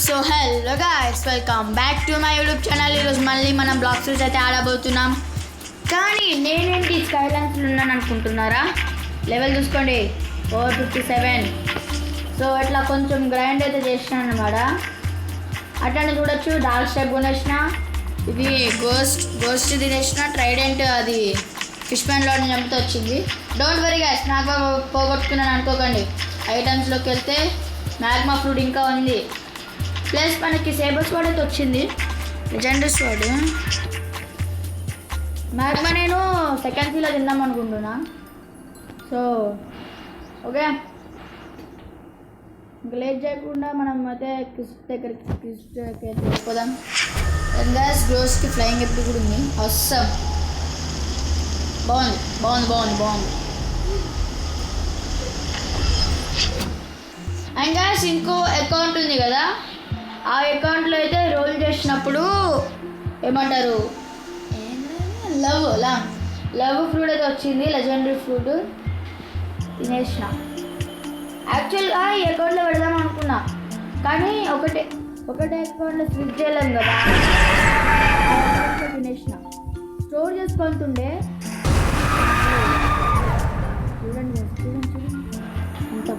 So hello guys, welcome back to my YouTube channel. ఈరోజు మళ్ళీ మనం బ్లాక్ సీరీస్ అయితే ఆడబోతున్నాం. కానీ నేనేంటి స్కైలాన్స్లో ఉన్నాను అనుకుంటున్నారా? లెవెల్ చూసుకోండి, 457. సో ఇట్లా కొంచెం గ్రైండ్ అయితే చేసినాను అనమాట. అట్లనే చూడొచ్చు, డార్క్ స్టెప్ కొనేసిన, ఇది గోస్ట్ తినేసిన, ట్రైడెంట్ అది ఫిష్ ప్యాన్లో చంపుతూ వచ్చింది. డోంట్ వరీ గైస్, నాకు పోగొట్టుకున్నాను అనుకోకండి. ఐటమ్స్లోకి వెళ్తే మ్యాగ్మా ఫ్రూట్ ఇంకా ఉంది, ప్లస్ మనకి సేబర్ స్వాడ్ అయితే వచ్చింది, లెజెండరీ స్వాడ్. మ్యాగ్మా నేను సెకండ్ సీలో తిందాం అనుకుంటున్నా. సో ఓకే, ఇంకా లేట్ చేయకుండా మనం అయితే క్రిస్ దగ్గరికి వెళ్ళిపోదాం. గ్యాస్ గ్రోస్కి ఫ్లయింగ్ ఎప్పుడు కూడా ఉంది, అవసరం బాగుంది. అండ్ గ్యాస్ ఇంకో అకౌంట్ ఉంది కదా, ఆ అకౌంట్లో అయితే రోల్ చేసినప్పుడు ఏమంటారు, లవ్ ఫ్రూట్ అయితే వచ్చింది, లెజెండరీ ఫ్రూట్ తినేసిన. యాక్చువల్గా ఈ అకౌంట్లో పెడదాం అనుకున్నా, కానీ ఒకటే అకౌంట్లో స్విచ్ చేయలేం కదా, ఆ అకౌంట్లో తినేసిన. స్టోర్ చేసుకుంటుండే చూడండి అంత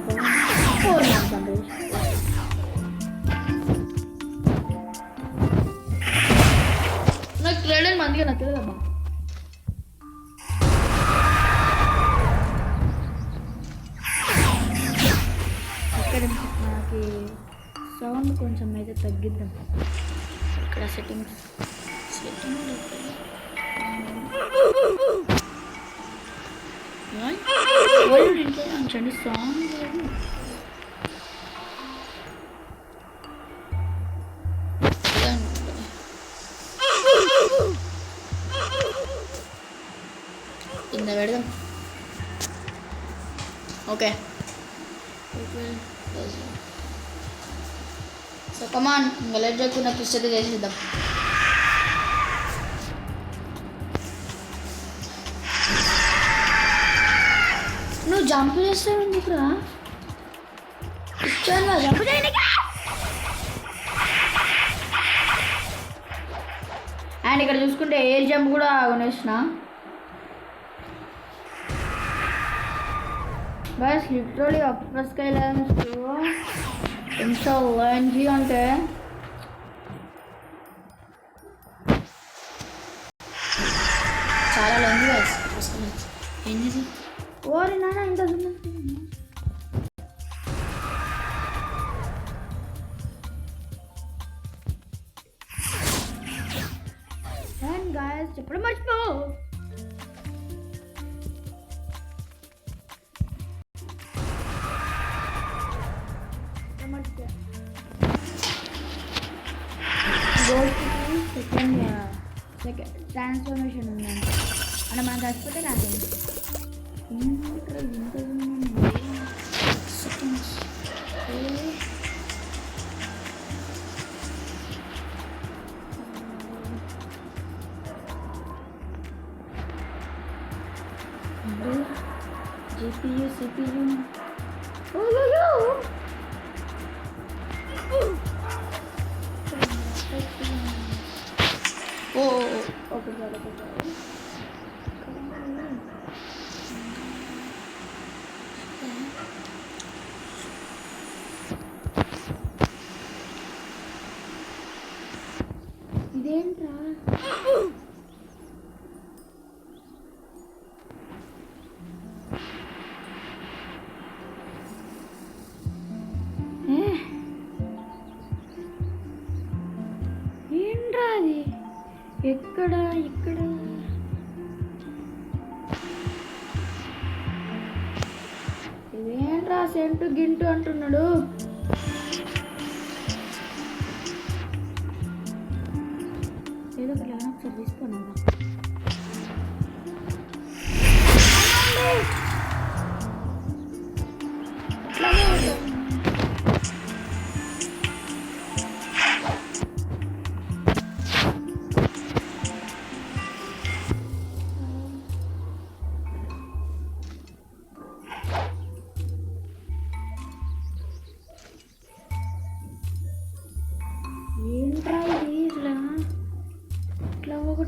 నాకు ట్రైలర్ మందిగా నచ్చలేదమ్మా. ఇక్కడ మనకి సౌండ్ కొంచెం అయితే తగ్గిద్దాం. ఇక్కడ సెట్టింగ్స్ ఉంచండి, సాంగ్ కింద పెడదాం. ఓకే, సో కమాన్, ఇంకా లేట్ చేయకుండా క్రిష్ అయితే చేసేద్దాం. నువ్వు జంప్ చేస్తావు ఎందుకురా? ఇచ్చాను జంప్ చేయడానికి. అండ్ ఇక్కడ చూసుకుంటే ఎయిర్ జంప్ కూడా కొనేసిన. బస్ లిటరలీ అప్పర్ స్కైలాన్స్ ఎంత లైన్జీ అంటే చాలా లైన్జీ. ఏంటి ఓరి నాన్న, ఇంత అండ్ గాయస్ చెప్పడం మర్చిపో, సెకండ్ ట్రాన్స్ఫర్మేషన్ ఉందంటే అంటే మనం చచ్చిపోతే రాదు. GPU CPU ఇదేంట్రా? ఏంట్రా అది? ఇక్కడ ఇదేంట్రా సెంటు గింటు అంటున్నాడు. ఏదో ఒకటి ఒకసారి తీసుకోండి.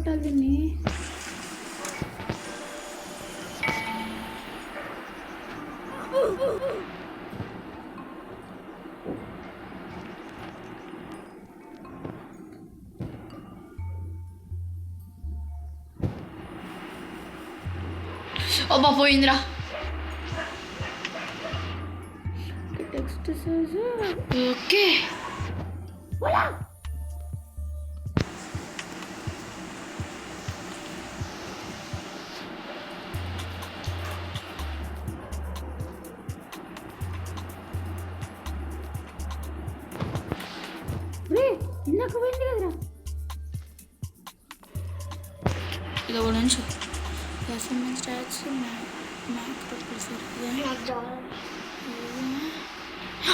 కొట్టాలి దీన్ని? అబ్బా పోయిందిరా. టెక్స్ట్ ఓకే ఇందాక పోయింది కదరా. ఇది ఒక నుంచి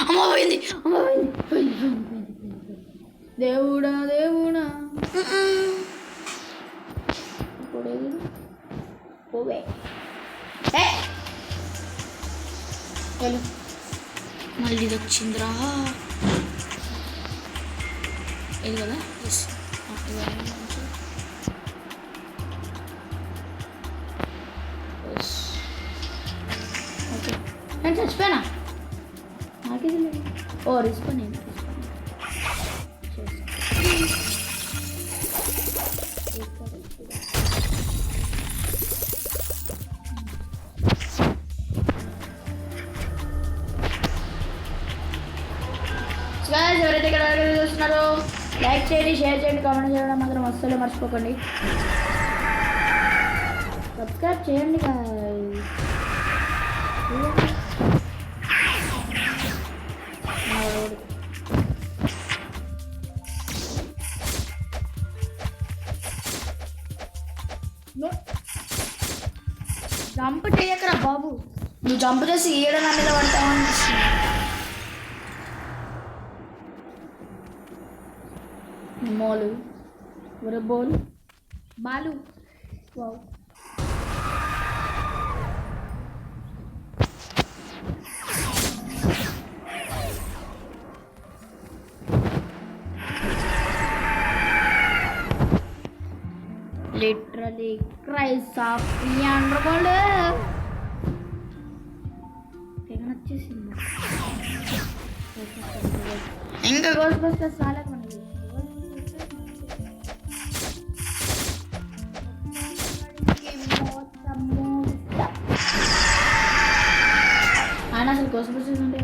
అమ్మ పోయింది, అమ్మ పోయింది. దేవుడా దేవుడా పోవే మళ్ళీ ఇది వచ్చిందిరా. ఇది కదా ఓకే. నేను చచ్చిపోయానా? నాకేది లేదు. ఓ రిస్పాన్ నేను ఎవరైతే ఇక్కడ చూస్తున్నారో లైక్ చేయండి, షేర్ చేయండి, కామెంట్ చేయడం మాత్రం అస్సలు మర్చిపోకండి. సబ్స్క్రైబ్ చేయండి. జంప్ చేయకరా బాబు, నువ్వు జంప్ చేసి ఈడ నా మీద పడతావు అనిపిస్తుంది. మోలు బోల్ బాలు wow. Literally cries of underworld తెగ నచ్చేసింది. ఇంకా గోస్ట్ బస్టర్స్ చాలా కొన్నది. ఆయన అసలు గోస్ట్ బస్టర్స్ అంటే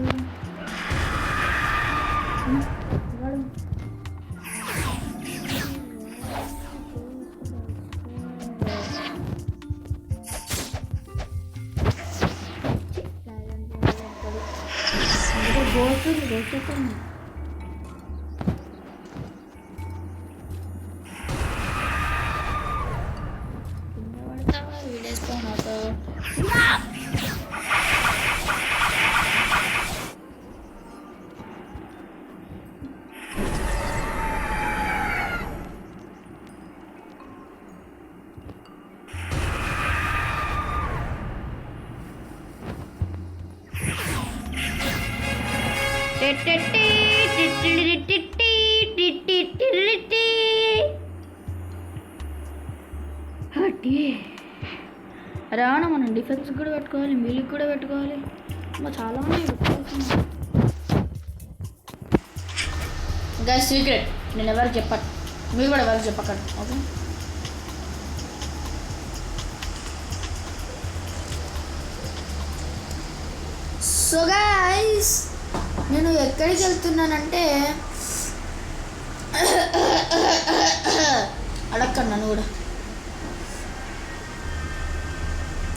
గోస్ట్ వీడియోస్ పోనవుతా. రావణ మనం డిఫెన్స్ కూడా పెట్టుకోవాలి, మిలిక్ కూడా పెట్టుకోవాలి, ఇంకా చాలా ఉన్నాయి పెట్టుకోవాల్సింది. గైస్ సీక్రెట్ నేను ఎవరికి చెప్పను, మీరు కూడా ఎవరికి చెప్పకండి. ఓకే సో గైస్ నేను ఎక్కడికి వెళ్తున్నానంటే అడగకండి నన్ను కూడా,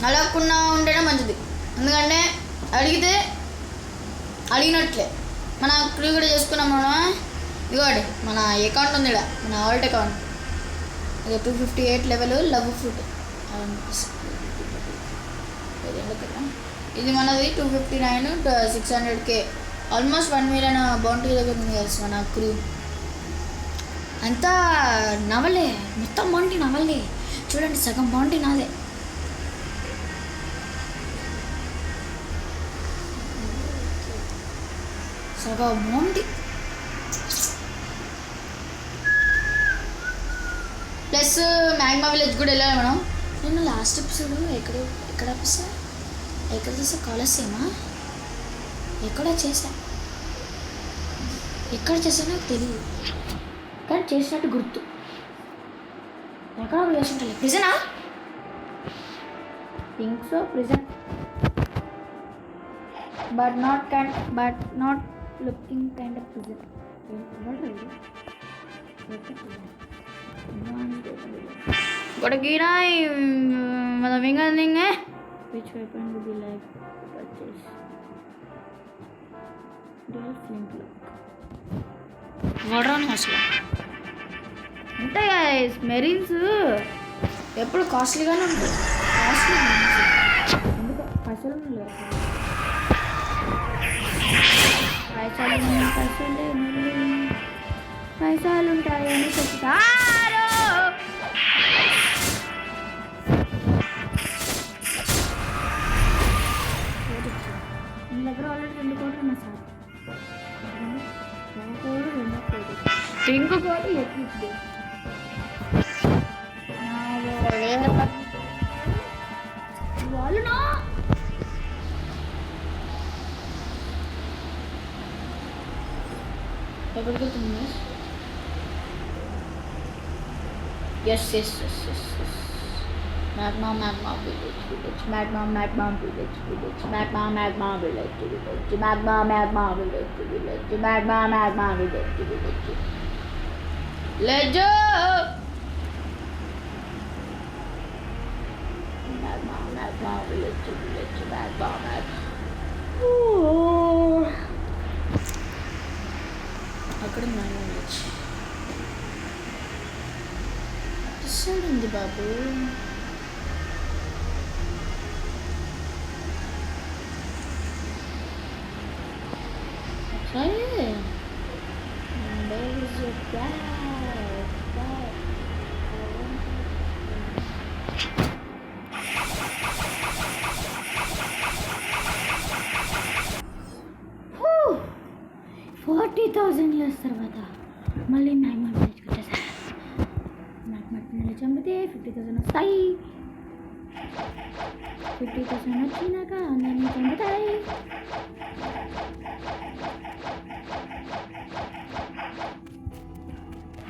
అడగకుండా ఉంటేనే మంచిది. ఎందుకంటే అడిగినట్లే మన క్రూ కూడా చేసుకున్నాం మనం. ఇదిగోండి మన అకౌంట్ ఉంది, మన ఆల్ట్ అకౌంట్. ఇది 258 లెవెల్ లవ్ ఫ్రూట్. ఇది మనది 259 600K, ఆల్మోస్ట్ 1 మిలియన్ బౌంటీ దగ్గర ఉంది కదా మన క్రూ. అంతా నవలే, మొత్తం బౌంటీ నవలే. చూడండి సగం బౌంటీ నాదే. సగం బౌంటీ ప్లస్ మ్యాగ్మా విలేజ్ కూడా వెళ్ళాలి మనం. నేను లాస్ట్ ఎపిసోడ్ ఎక్కడ చూసా కాలసేమా ఎక్కడ చేసానో తెలియదు, కానీ చేసినట్టు గుర్తు. ఎక్కడ చేస్తుంటాయి ప్రిజనా think so, prison but not looking kind of prison. Kodakina, madaming thing eh. Which weapon would you like to purchase? Dual flintlock. Water on asla. Ante guys, marines eppudu costly gaane untayi. Costly enduko pasalu unnayi. పైసలు ఉంటాయని చెప్తారు. మీ దగ్గర already 2 కోట్లు ఉన్నాయి sir. 1 కోటి 2 కోటి ఇంకో కోటి ఎక్కింది. వాళ్ళు నా ఎక్కడికి వెళ్తుంది? Yes. Magma village. Magma village. Magma village. Let's go. Magma village. అక్కడ village. ఉంది బాబు. సరే 40,000 years తర్వాత మళ్ళీ మ్యాగ్మా విలేజ్కి వచ్చేసా. మ్యాగ్మాని చంపితే 50,000 వస్తాయి. 50,000 వచ్చినాక అందరినీ చంపుతాయి.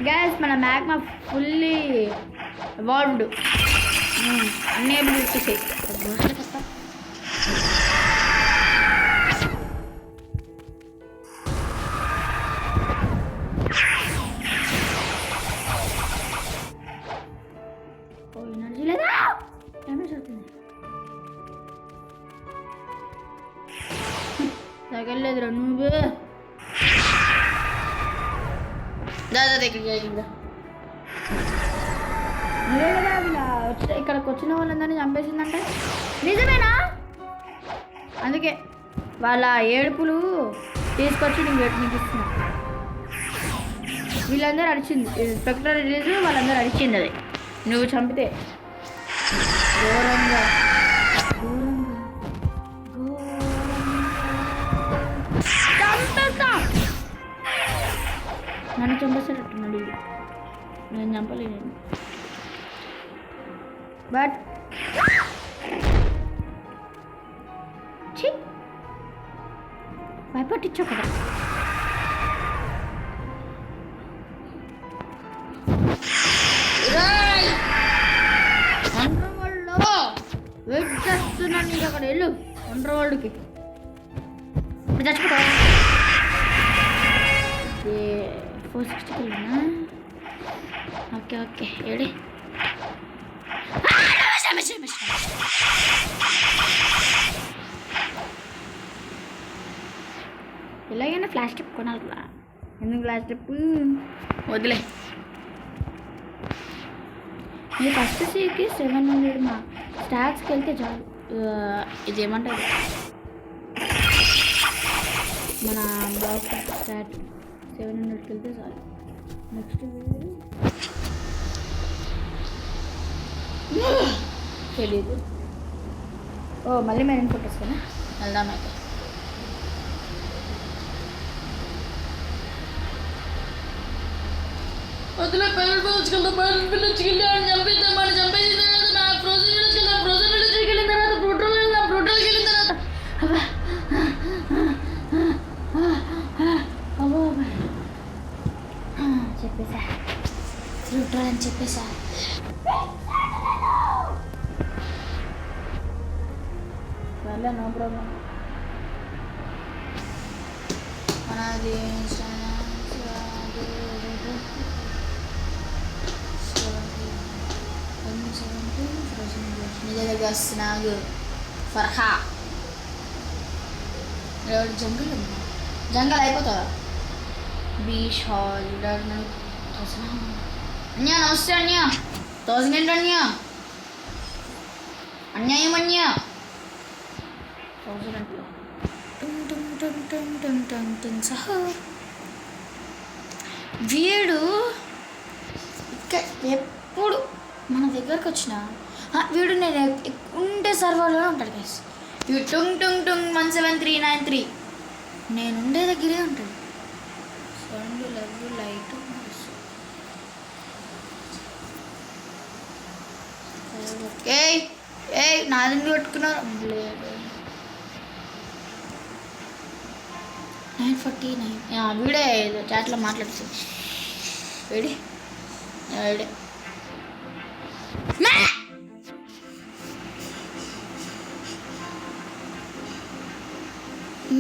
గ్యాస్ మన మ్యాగ్మా ఫుల్లీ ఎవాల్వ్డ్, అన్నీ ఎబిలిటీస్ తప్ప. ఎనర్జీ లేదా డ్యామేజ్ అవుతుంది. తగలేదురా నువ్వు. నువ్వే కదా ఇలా ఇక్కడికి వచ్చిన వాళ్ళందరినీ చంపేసిందంటే నిజమేనా? అందుకే వాళ్ళ ఏడుపులు తీసుకొచ్చి నీకు ఇస్తున్నా. వీళ్ళందరూ అడిచింది స్పెక్టర్ రిలీజ్, వాళ్ళందరూ అడిచింది. అది నువ్వు చంపితే ఘోరంగా చంపేస్తా. నన్ను చంపేసేటట్టున్నాడు ఇది. నేను చంపలేను. బట్ భయపట్టించు కదా. వెయిట్ చేస్తున్నాను నీకు అక్కడ. వెళ్ళు అండర్ వరల్డ్కి. ఇప్పుడు చచ్చిపోతా. 460 వెళ్ళినా. ఓకే ఏడి ఎలాగైనా ఫ్లాష్ ట్రిప్ కొనాలి కదా. ఎందుకు ఫ్లాష్ ట్రిప్ వదిలే. ఈ ఫస్ట్ సీకి 700 మా స్టాక్స్కి వెళ్తే చాలు. ఇదేమంటారు మన బ్లాక్ స్టాట్ 700కి వెళ్తే చాలు. నెక్స్ట్ తెలీదు. మళ్ళీ మేము కొట్టేసుకున్నా. వెళ్దాం అయితే. వద్దులే పైలట్ విలేజ్కి వెళ్తాం. పైలట్ విలేజ్కి వెళ్ళి ఆయన చంపిద్దాం. మనం చంపేసిన తర్వాత నా ఫ్రోజన్ విలేజ్కి వెళ్తాం. ఫ్రోజన్ విలేజ్కి వెళ్ళిన తర్వాత బ్రూటల్కి వెళ్దాం. బ్రూటల్కి వెళ్ళిన తర్వాత అబ్బా చెప్పేసా బ్రూటల్ అని చెప్పేసా. No problem. మనది నీ దగ్గరికి వస్తున్నాగు ఫర్హా. జంగల్ ఉందా? జంగల్ అయిపోతుందా? Beach hall Anya. నమస్తే అన్యా. 1000 ఏంటి అన్యా? అన్యాయం అన్యా. 1000 అంటే సహా వీడు ఎప్పుడు మన దగ్గరకు వచ్చిన వీడు నేను ఉండే సర్వర్లో ఉంటాడు గైస్. వీడు టుంగ్ టుంగ్ టుంగ్ 17393 నేను ఉండే దగ్గరే ఉంటాడు. సౌండ్ లవ్ లైట్ ఏయ్ ఏయ్ నాది పెట్టుకున్నారు. 949 వీడే చాట్లో మాట్లాడుతుంది. వీడి వీడే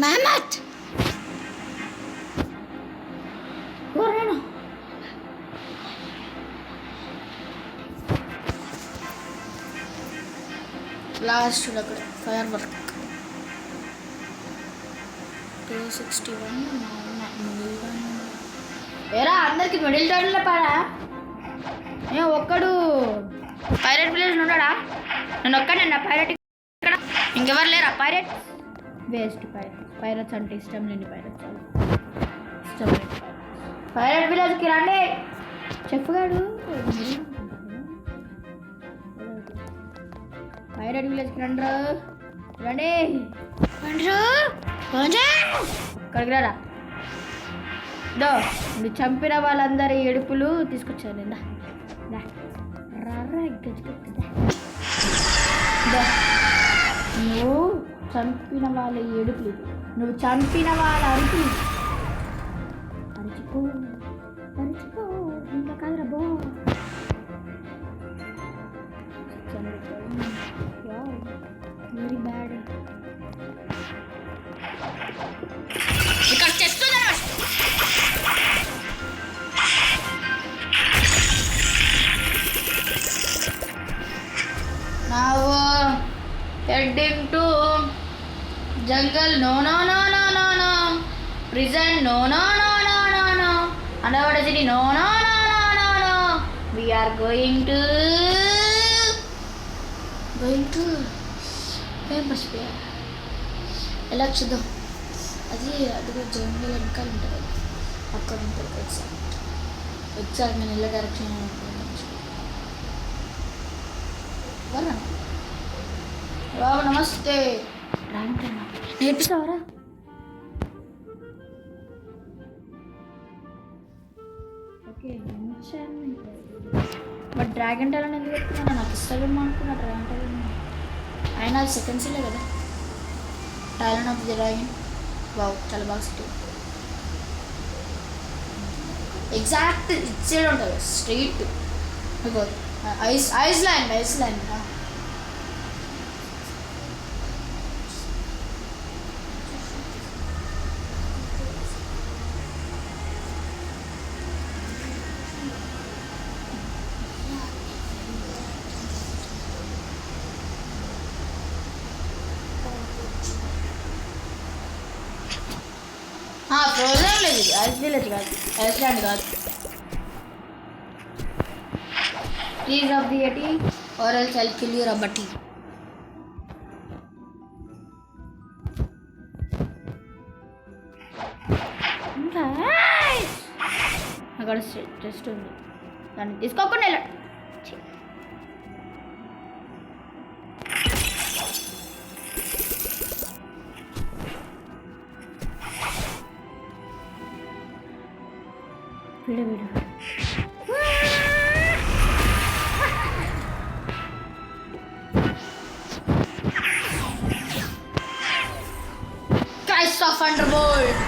మహమ్మద్ ఎవరైనా లాస్ట్ అక్కడ ఫైర్ వర్క్ 261 ఏరా అందరికి మిడిల్ టర్న్లో పాడా. ఒక్కడు పైరట్ విలేజ్ ఉన్నాడా? నేను ఒక్కడన్నా పైరట్ ఇక్కడ ఇంకెవరు లేరా? పైరట్ వేస్ట్. పైరట్స్ అంటే ఇష్టం లేని పైరట్స్ ఇష్టం లేని పైరట్ విలేజ్కి రండి. చెప్పుగాడు పైరట్ విలేజ్కి రండి. రండి ఇక్కడికి రారా. దో నువ్వు చంపిన వాళ్ళందరి ఏడుపులు తీసుకొచ్చాను నిన్న. నువ్వు చంపిన వాళ్ళ ఏడుపులు, నువ్వు చంపిన వాళ్ళ అరుపులు. అరుచుకో అరుచుకో ఇంకా కాదురా బో. Very bad. ఇక్కడ చేస్తున్నా now heading to jungle. No prison. No underwater city. No we are going to famous player. ఎలా చూద్దాం. అది జంగల్ వెనకాల ఉంటుంది. అక్కడ ఉంటుంది ఎగ్జాక్ట్ నేను ఎలా డైరెక్షన్ బాబు. నమస్తే. నేర్పిస్తావరా? ఓకే బట్ డ్రాగన్ టాలెంట్ ఎందుకు పెట్టుకున్నా? నాకు ఇస్తాడేమో అనుకున్నా డ్రాగన్ టాలెంట్. అయినా అది సెకండ్స్లే కదా. టాలెంట్ ఆఫ్ ది డ్రాగన్ బావు చాలా బాగా సెట్. ఎగ్జాక్ట్ ఇచ్చేది ఉంటుంది street. Iceland frozen village. Ice village కాదు, ఐస్లాండ్ కాదు. ప్లీజ్ ఆఫ్ ది ఎటీ or else I'll kill you రబ్బటి. ఇంకా అక్కడ జస్ట్ ఉంది, దాన్ని తీసుకోకుండా వెళ్ళ. వీడు వీడు Christ of Thunderbolt.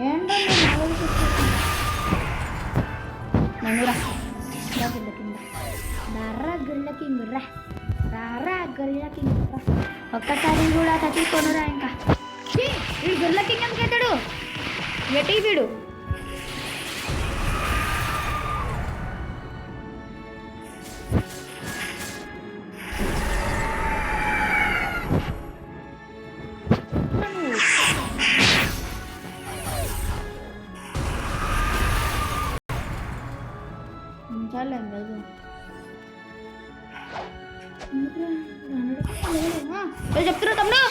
ఏంటండి నన్నురా గొర్రెల కింద నర్రా గొర్రెల కింద రారా గొర్రెల కింద ఒక్కసారి కూడా తగ్గికొనురా ఇంకా వీడు గొర్రెల కింద ఎందుకు అవుతాడు ఎట్టి వీడు చాలా చెప్తున్నా తమ్ముడు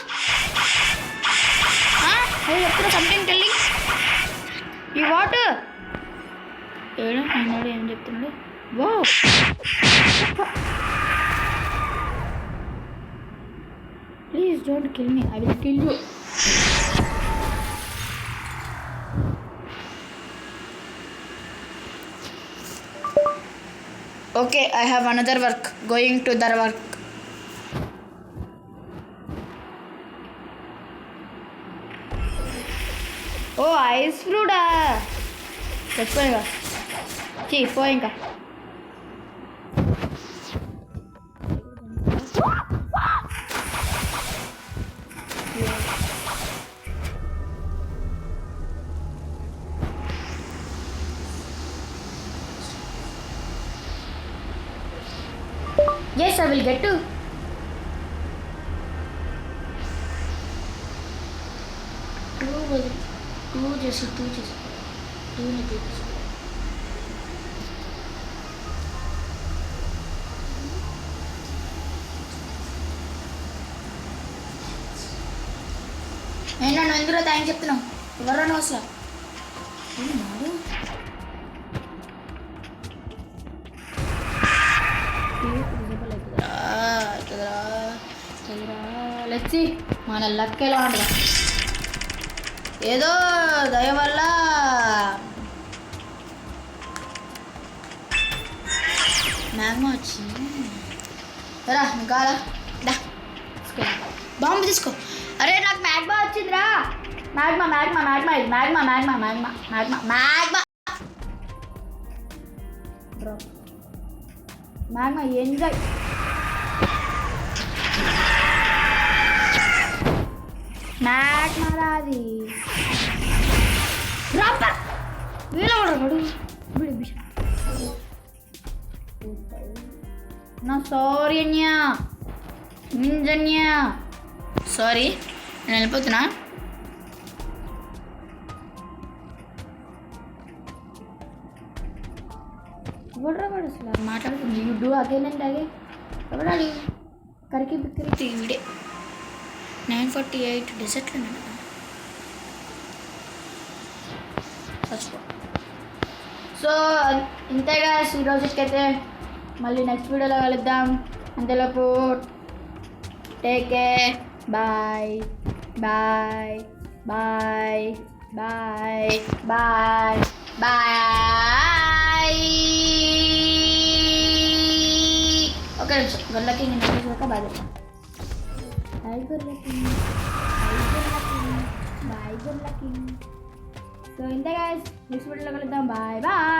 చెప్తున్నా సంథింగ్ టెల్లింగ్ ఈ వాట్ ఏడు అన్నాడు ఏం చెప్తున్నాడు వో please don't kill me I will kill you Okay, I have another work. Going to the work. Oh, ice fruit. Let's go. Chee, పోయింకా Yes, I will get to. Two जैसे two नहीं दे నన్ను ఎందుకు thanks చెప్తున్నావు ఎవరన్నా వస్తా లెచ్చి మన luck ఎలా ఉంటుంది ఏదో దయ వల్ల మ్యాగ్మా వచ్చింది రా కాలా డా బాంబు తీసుకో అరే నాకు మ్యాగ్మా వచ్చిందిరా మ్యాగ్మా మ్యాగ్మా మ్యాగ్మా ఇది magma magma magma magma magma bro magma enjoy magma రాది రాపర్ వీలవడు వీడు బిష నా సారీ అన్యా నింజన్యా సారీ నేను వెళ్ళిపోతున్నా ఎవడరా వాడు అసలు మాట్లాడుతుంది you do again and again ఎవడాలి కరికి బిక్కరి వీడే 948 డెజర్ట్లో సో ఇంతేగా ఈరోజుకైతే మళ్ళీ నెక్స్ట్ వీడియోలో కలుద్దాం అంతలోపు take care bye bye bye bye bye bye okay గొల్లకి నేను చూసాక బాయ్ చెప్తాను బాయ్ గొల్లకి బాయ్ గొల్లకి సో ఇంతే గాయ్స్ నెక్స్ట్ వీడియోలో కలుద్దాం బాయ్ బాయ్